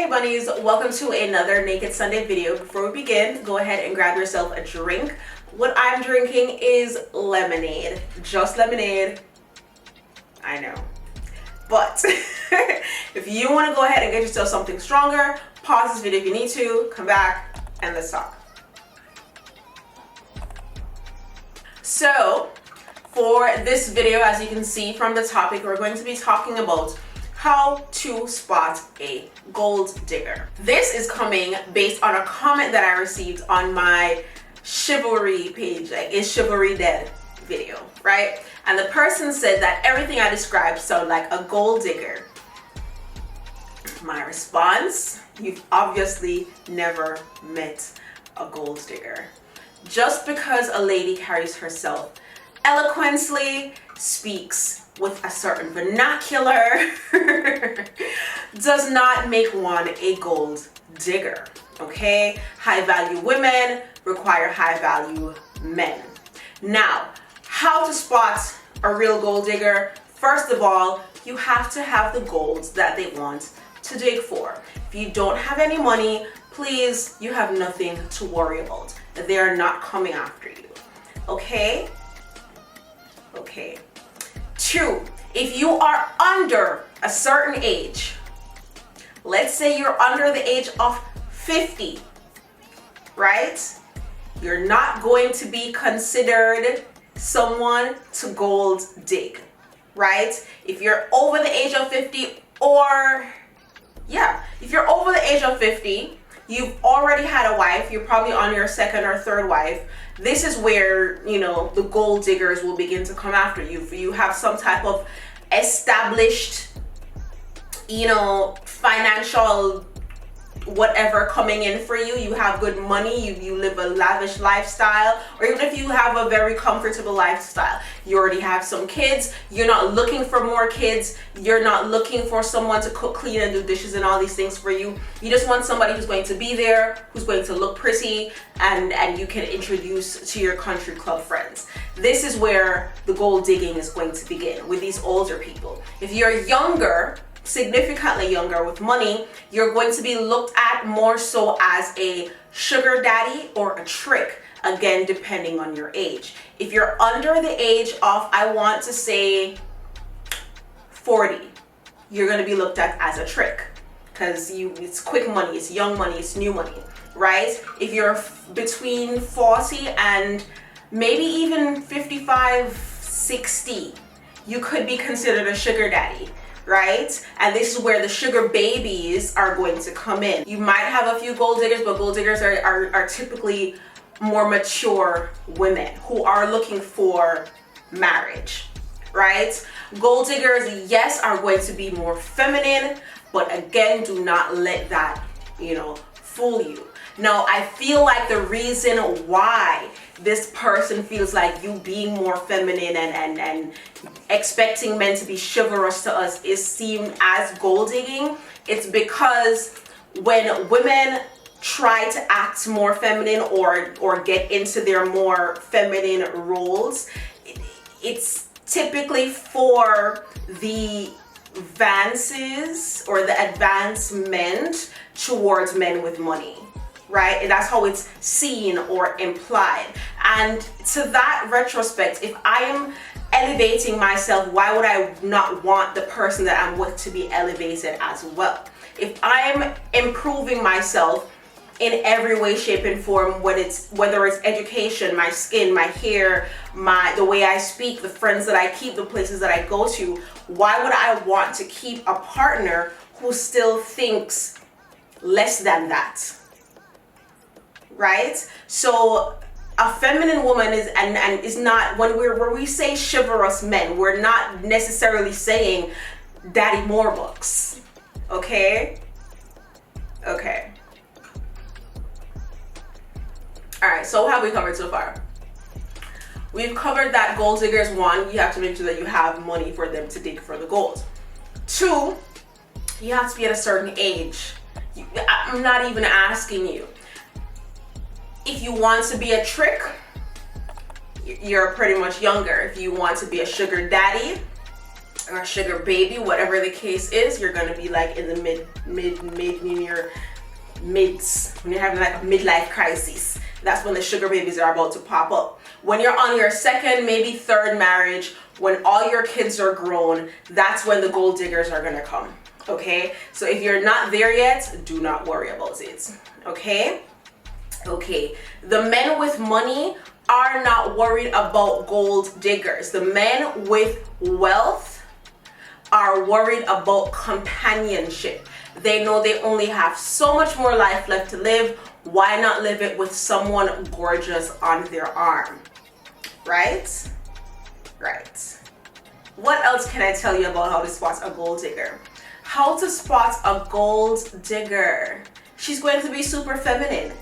Hey bunnies, welcome to another Naked Sunday video. Before we begin, go ahead and grab yourself a drink. What I'm drinking is lemonade, just lemonade. I know, but if you want to go ahead and get yourself something stronger, pause this video if you need to, come back and let's talk. So for this video, as you can see from the topic, we're going to be talking about how to spot a gold digger. This is coming based on a comment that I received on my chivalry page, like Is Chivalry Dead video, right? And the person said that everything I described sounded like a gold digger. My response: you've obviously never met a gold digger. Just because a lady carries herself eloquently, speaks with a certain vernacular, does not make one a gold digger, okay? High value women require high value men. Now, how to spot a real gold digger? First of all, you have to have the gold that they want to dig for. If you don't have any money, please, you have nothing to worry about. They are not coming after you, okay? Okay. 2, if you are under a certain age, let's say you're under the age of 50, right? You're not going to be considered someone to gold dig, right? If you're over the age of 50, or yeah, if you're over the age of 50, you've already had a wife, you're probably on your second or third wife, this is where, you know, the gold diggers will begin to come after you. If you have some type of established, you know, financial whatever coming in for you, you have good money, you live a lavish lifestyle, or even if you have a very comfortable lifestyle, you already have some kids, you're not looking for more kids, you're not looking for someone to cook, clean, and do dishes and all these things for you. You just want somebody who's going to be there, who's going to look pretty, and you can introduce to your country club friends. This is where the gold digging is going to begin, with these older people. If you're younger, significantly younger with money, you're going to be looked at more so as a sugar daddy or a trick, again depending on your age. If you're under the age of, I want to say 40, you're going to be looked at as a trick, because it's quick money, it's young money, it's new money, right? If you're between 40 and maybe even 55, 60, you could be considered a sugar daddy, right? And this is where the sugar babies are going to come in. You might have a few gold diggers, but gold diggers are typically more mature women who are looking for marriage, right? Gold diggers, yes, are going to be more feminine, but again, do not let that, you know, fool you. Now, I feel like the reason why this person feels like you being more feminine and expecting men to be chivalrous to us is seen as gold digging. It's because when women try to act more feminine or get into their more feminine roles, it's typically for the advances or the advancement towards men with money, right? And that's how it's seen or implied. And to that retrospect, if I am elevating myself, why would I not want the person that I'm with to be elevated as well? If I'm improving myself in every way, shape, and form, whether it's education, my skin, my hair, the way I speak, the friends that I keep, the places that I go to, why would I want to keep a partner who still thinks less than that? Right? So a feminine woman is not, when we say chivalrous men, we're not necessarily saying daddy more books. Okay? Okay. Alright, so what have we covered so far? We've covered that gold diggers, 1, you have to make sure that you have money for them to dig for the gold. 2, you have to be at a certain age. I'm not even asking you. If you want to be a trick, you're pretty much younger. If you want to be a sugar daddy, or sugar baby, whatever the case is. You're gonna be like in the in your mids, when you're having like a midlife crisis. That's when the sugar babies are about to pop up. When you're on your second, maybe third marriage, when all your kids are grown, that's when the gold diggers are gonna come. Okay, so if you're not there yet, do not worry about it. Okay, the men with money are not worried about gold diggers. The men with wealth are worried about companionship. They know they only have so much more life left to live. Why not live it with someone gorgeous on their arm? Right? What else can I tell you about how to spot a gold digger? How to spot a gold digger. She's going to be super feminine.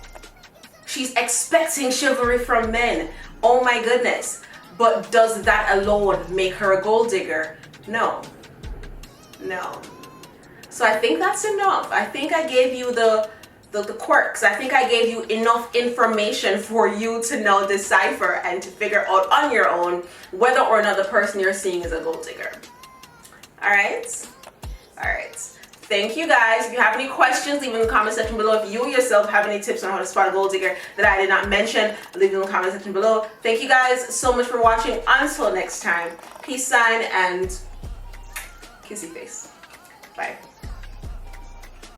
She's expecting chivalry from men. Oh my goodness. But does that alone make her a gold digger? No. So I think that's enough. I think I gave you the quirks. I think I gave you enough information for you to now decipher and to figure out on your own whether or not the person you're seeing is a gold digger. All right. Thank you guys. If you have any questions, leave in the comment section below. If you yourself have any tips on how to spot a gold digger that I did not mention, leave in the comment section below. Thank you guys so much for watching. Until next time, peace sign and kissy face. Bye.